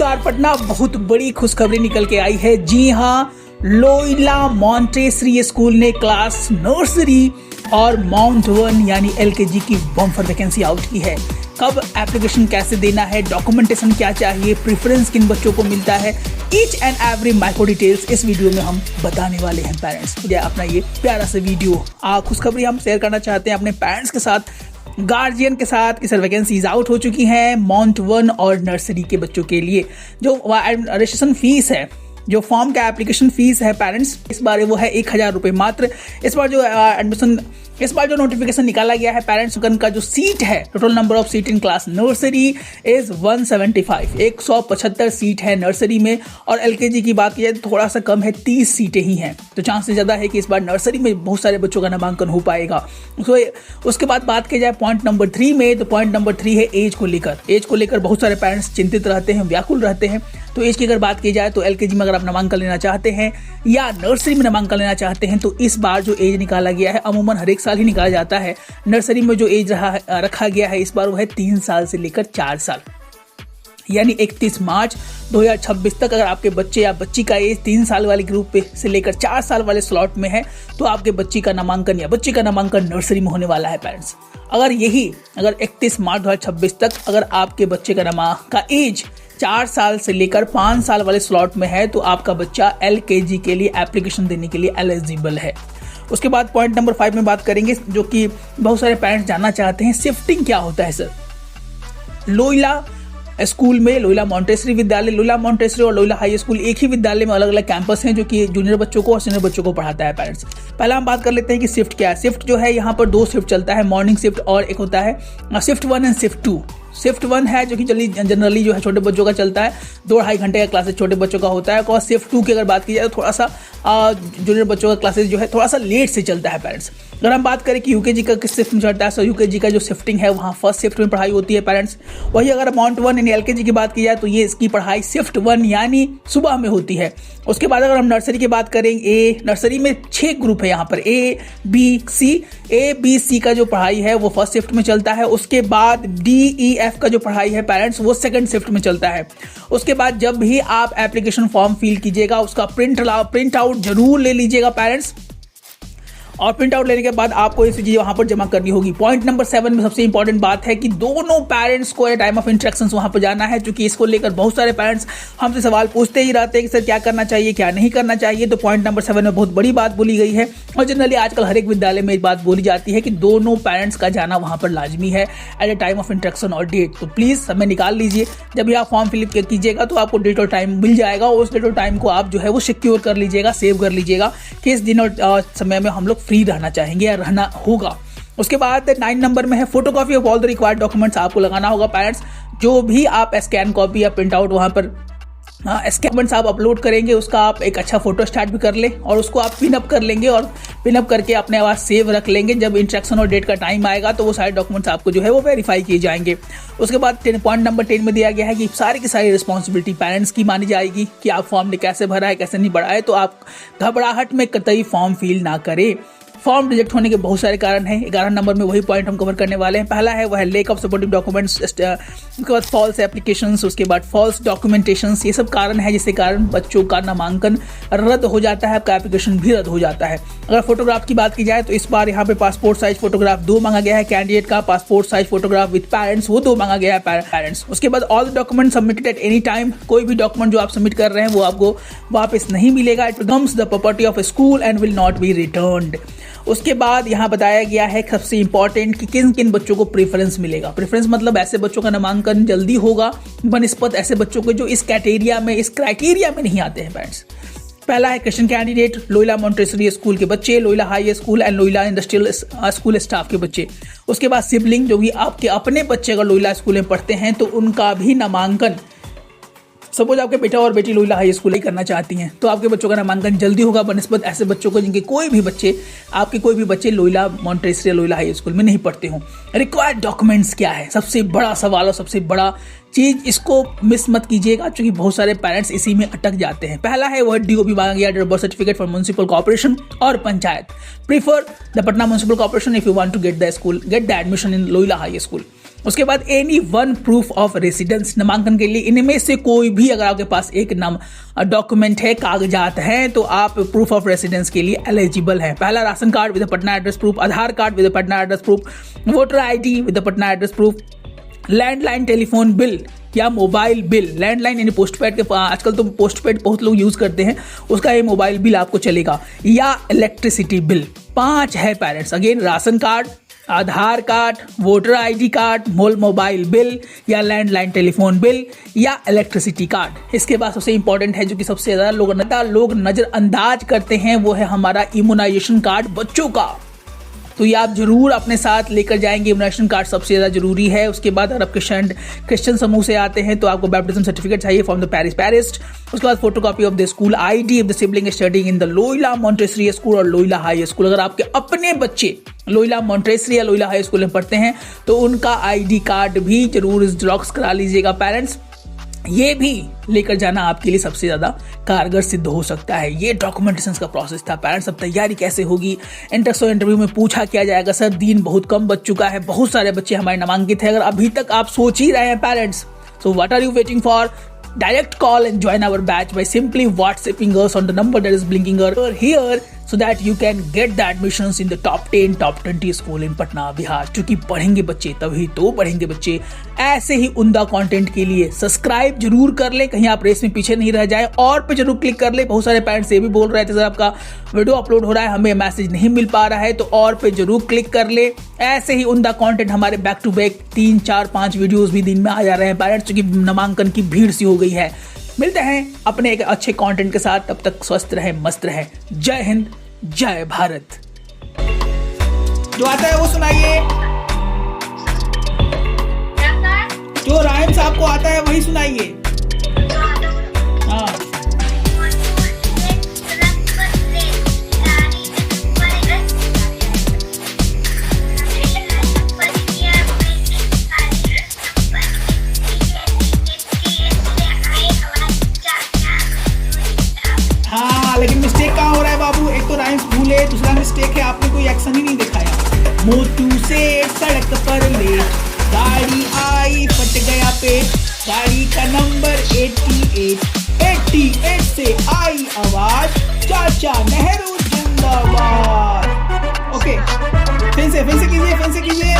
नमस्कार पटना, बहुत बड़ी खुशखबरी निकल के आई है। जी हाँ, लोयला मॉन्टेसरी स्कूल ने क्लास नर्सरी और माउंट वन यानी एलकेजी की बम्पर वैकेंसी आउट की है। कब एप्लीकेशन कैसे देना है, डॉक्यूमेंटेशन क्या चाहिए, प्रेफरेंस किन बच्चों को मिलता है, each and every micro details इस वीडियो में हम बताने वाले हैं। पेरेंट्स, मुझे अपना ये प्यारा सा वीडियो खुशखबरी हम शेयर करना चाहते हैं अपने पेरेंट्स के साथ, गार्जियन के साथ कि सर वैकेंसीज आउट हो चुकी हैं माउंट वन और नर्सरी के बच्चों के लिए। जो रजिस्ट्रेशन फीस है, जो फॉर्म का एप्लीकेशन फीस है पेरेंट्स, इस बार वो है 1000 रुपये मात्र। इस बार जो नोटिफिकेशन निकाला गया है पेरेंट्स का जो सीट है, total number of seat in class nursery is 175, 175 seat है नर्सरी में। और एलकेजी की बात की जाए तो थोड़ा सा कम है, 30 सीटें ही हैं। तो चांसेस ज़्यादा है कि इस बार नर्सरी में बहुत सारे बच्चों का नामांकन हो पाएगा। उसके बाद बात की जाए पॉइंट नंबर 3 में, तो पॉइंट नंबर 3 है एज को लेकर। एज को लेकर बहुत सारे पेरेंट्स चिंतित रहते हैं, व्याकुल रहते हैं। तो एज की अगर बात की जाए तो एलकेजी में अगर आप नामांकन लेना चाहते हैं या नर्सरी में नामांकन लेना चाहते हैं तो इस बार जो एज निकाला गया है, अमूमन हर एक साल ही निकाला जाता है, नर्सरी में जो एज रखा गया है इस बार वो है 3 साल से लेकर 4 साल, यानी 31 मार्च 2026 तक अगर आपके बच्चे या बच्ची का एज 3 साल वाले ग्रुप से लेकर 4 साल वाले स्लॉट में है तो आपके बच्ची का नामांकन या बच्ची का नामांकन नर्सरी में होने वाला है पेरेंट्स। अगर 31 मार्च 2026 तक अगर आपके बच्चे का एज 4 साल से लेकर 5 साल वाले स्लॉट में है तो आपका बच्चा एलकेजी के लिए एप्लीकेशन देने के लिए एलिजिबल है। उसके बाद पॉइंट नंबर 5 में बात करेंगे, जो कि बहुत सारे पेरेंट्स जानना चाहते हैं, शिफ्टिंग क्या होता है सर। लोयला स्कूल में लोयला मॉन्टेसरी विद्यालय, लोयला मॉन्टेसरी और लोयला हाई स्कूल एक ही विद्यालय में अलग अलग कैंपस हैं जो कि जूनियर बच्चों को और सीनियर बच्चों को पढ़ाता है पेरेंट्स। पहला हम बात कर लेते हैं कि शिफ्ट क्या है। शिफ्ट जो है यहाँ पर 2 शिफ्ट चलता है, मॉर्निंग शिफ्ट और एक होता है शिफ्ट 1 एंड शिफ्ट 2। शिफ्ट 1 है जो कि जनरली जो है छोटे बच्चों का चलता है, 2-2.5 घंटे का क्लासेस छोटे बच्चों का होता है। और शिफ्ट 2 की अगर बात की जाए तो थोड़ा सा जूनियर बच्चों का क्लासेस जो है थोड़ा सा लेट से चलता है पेरेंट्स। अगर हम बात करें कि यूकेजी का किस शिफ्ट में चलता है, तो यूकेजी का जो शिफ्टिंग है वहाँ फर्स्ट शिफ्ट में पढ़ाई होती है पेरेंट्स। वही अगर माउंट वन यानी एलकेजी की बात की जाए तो ये इसकी पढ़ाई शिफ्ट 1 यानी सुबह में होती है। उसके बाद अगर हम नर्सरी की बात करें, नर्सरी में 6 ग्रुप है यहाँ पर, ए बी सी का जो पढ़ाई है वो फर्स्ट शिफ्ट में चलता है। उसके बाद DEF का जो पढ़ाई है पेरेंट्स वो सेकंड शिफ्ट में चलता है। उसके बाद जब भी आप एप्लीकेशन फॉर्म फिल कीजिएगा उसका प्रिंट आउट जरूर ले लीजिएगा पेरेंट्स, और प्रिंट आउट लेने के बाद आपको ये चीज़ वहाँ पर जमा करनी होगी। पॉइंट नंबर 7 में सबसे इंपॉर्टेंट बात है कि दोनों पेरेंट्स को टाइम ऑफ इंस्ट्रक्शन वहाँ पर जाना है, क्योंकि इसको लेकर बहुत सारे पेरेंट्स हमसे सवाल पूछते ही रहते हैं कि सर क्या करना चाहिए क्या नहीं करना चाहिए। तो पॉइंट नंबर 7 में बहुत बड़ी बात बोली गई है और जनरली आजकल हर एक विद्यालय में एक बात बोली जाती है कि दोनों पेरेंट्स का जाना वहाँ पर लाजमी है at a time of instruction और डेट। तो प्लीज़ समय निकाल लीजिए, जब भी आप फॉर्म फिलअप कीजिएगा तो आपको डेट और टाइम मिल जाएगा। उस डेट और टाइम को आप जो है वो सिक्योर कर लीजिएगा, सेव कर लीजिएगा कि इस दिन और समय में हम लोग फ्री रहना चाहेंगे, रहना होगा। उसके बाद 9 नंबर में है photocopy of all the required documents आपको लगाना होगा पेरेंट्स। जो भी आप स्कैन कॉपी या प्रिंट आउट वहाँ पर स्कैनमेंट्स आप अपलोड करेंगे उसका आप एक अच्छा फोटो स्टार्ट भी कर लें और उसको आप पिन अप कर लेंगे और पिन अप करके अपने आवाज सेव रख लेंगे। जब इंस्ट्रक्शन और डेट का टाइम आएगा तो वो सारे डॉक्यूमेंट्स आपको जो है वो वेरीफाई किए जाएंगे। उसके बाद पॉइंट नंबर 10 में दिया गया है कि सारी की सारी रिस्पॉन्सिबिलिटी पेरेंट्स की मानी जाएगी कि आप फॉर्म ने कैसे भरा है कैसे नहीं भरा है। तो आप घबराहट में कतई फॉर्म फिल ना करें। फॉर्म रिजेक्ट होने के बहुत सारे कारण हैं। 11 नंबर में वही पॉइंट हम कवर करने वाले हैं। पहला है वह है लेक ऑफ सपोर्टिव डॉक्यूमेंट्स, उसके बाद फॉल्स एप्लीकेशंस, उसके बाद फॉल्स डॉक्यूमेंटेशंस। ये सब कारण है जिसके कारण बच्चों का नामांकन रद्द हो जाता है, आपका एप्लीकेशन भी रद्द हो जाता है। अगर फोटोग्राफ की बात की जाए तो इस बार यहाँ पे पासपोर्ट साइज फोटोग्राफ 2 मांगा गया है कैंडिडेट का, passport size photograph with parents वो 2 मांगा गया है पेरेंट्स। उसके बाद all the document submitted at any time, कोई भी डॉक्यूमेंट जो आप सबमिट कर रहे हैं वो आपको वापस नहीं मिलेगा। It becomes the property of A school and will not be returned. उसके बाद यहाँ बताया गया है सबसे इंपॉर्टेंट कि किन किन बच्चों को प्रेफरेंस मिलेगा। प्रेफरेंस मतलब ऐसे बच्चों का नामांकन जल्दी होगा बनस्पत ऐसे बच्चों को जो इस क्राइटेरिया में नहीं आते हैं पेरेंट्स। पहला है Christian candidate, Loyola Montessori school के बच्चे, Loyola high school and Loyola industrial school staff के बच्चे। उसके बाद सिबलिंग, जो भी आपके अपने बच्चे अगर लोयला स्कूल में पढ़ते हैं तो उनका भी नामांकन, सपोज आपके बेटा और बेटी लोयला हाई स्कूल ही करना चाहती हैं तो आपके बच्चों का नामांकन जल्दी होगा बनस्पत ऐसे बच्चों को जिनके कोई भी बच्चे Loyola Montessori Loyola high school में नहीं पढ़ते हों। रिक्वायर्ड डॉक्यूमेंट्स क्या है, सबसे बड़ा सवाल और सबसे बड़ा चीज, इसको मिस मत कीजिएगा क्योंकि बहुत सारे पेरेंट्स इसी में अटक जाते हैं। पहला है वह DOB मांगा गया, birth certificate for municipal corporation और panchayat. Prefer the Patna municipal corporation if you want to get the admission in Loyola high school. उसके बाद any one proof of residence, नामांकन के लिए इनमें से कोई भी अगर आपके पास एक नाम डॉक्यूमेंट है, कागजात हैं, तो आप प्रूफ ऑफ रेसिडेंस के लिए एलिजिबल हैं। पहला ration card with Patna address proof, Aadhaar card with Patna address proof, voter ID with Patna address proof, landline telephone bill या मोबाइल बिल, लैंडलाइन यानी पोस्टपेड के, आजकल तो पोस्टपेड बहुत लोग यूज करते हैं, उसका ये मोबाइल बिल आपको चलेगा, या इलेक्ट्रिसिटी बिल। 5 है parents, again ration card, Aadhaar card, voter ID card, mobile bill या लैंडलाइन टेलीफोन बिल या इलेक्ट्रिसिटी कार्ड। इसके बाद सबसे इंपॉर्टेंट है जो कि सबसे ज्यादा लोग नजरअंदाज करते हैं, वो है हमारा इम्यूनाइजेशन कार्ड बच्चों का। तो ये आप जरूर अपने साथ लेकर जाएंगे, इम्यूनाइजेशन कार्ड सबसे ज्यादा जरूरी है। उसके बाद अगर आप क्रिश्चियन समूह से आते हैं तो आपको बैप्टिज्म सर्टिफिकेट चाहिए फ्रॉम द पैरिश। उसके बाद photocopy of the school ID of the sibling studying in the Loyola Montessori school और लोयला हाई स्कूल। अगर आपके अपने बच्चे लोयला मॉन्टेसरी या लोयला हाई स्कूल में पढ़ते हैं तो उनका आईडी कार्ड भी जरूर जेरॉक्स करा लीजिएगा पेरेंट्स। ये भी लेकर जाना आपके लिए सबसे ज्यादा कारगर सिद्ध हो सकता है। ये डॉक्यूमेंटेशन का प्रोसेस था पेरेंट्स। अब तैयारी कैसे होगी? इंटरव्यू में पूछा किया जाएगा सर, दिन बहुत कम बच चुका है, बहुत सारे बच्चे हमारे नामांकित हैं। अगर अभी तक आप सोच ही रहे हैं parents, so what are you waiting for? Direct call and join our batch by simply WhatsApping us on the number that is blinking over here so that you can get the admissions in the top 10, top 20 school in Patna, Bihar। क्योंकि पढ़ेंगे बच्चे तभी तो पढ़ेंगे बच्चे। ऐसे ही उम्दा content के लिए सब्सक्राइब जरूर कर ले, कहीं आप रेस में पीछे नहीं रह जाए, और पे जरूर क्लिक कर ले। बहुत सारे पेरेंट्स ये भी बोल रहे थे सर आपका वीडियो अपलोड हो रहा है, हमें मैसेज नहीं मिल पा रहा है, तो और पे जरूर क्लिक कर ले। ऐसे ही उम्दा कंटेंट हमारे बैक टू बैक 3, 4, 5 वीडियोस भी दिन में आ जा रहे हैं पेरेंट्स, क्योंकि नामांकन की भीड़ सी हो गई है। मिलते हैं अपने एक अच्छे कंटेंट के साथ, तब तक स्वस्थ रहे, मस्त रहे। जय हिंद, जय भारत। जो आता है वो सुनाइए, जो राइम्स आपको आता है वही सुनाइए। हाँ, लेकिन मिस्टेक कहाँ हो रहा है बाबू? एक तो राइम्स भूले, दूसरा मिस्टेक है आपने कोई एक्शन ही नहीं दिखाया। मोटू से सड़क पर ले गाड़ी आई, फट गया पेट, गाड़ी का नंबर 88 से आई आवाज, चाचा नेहरू जिंदाबाद। ओके, फिर से कीजिए।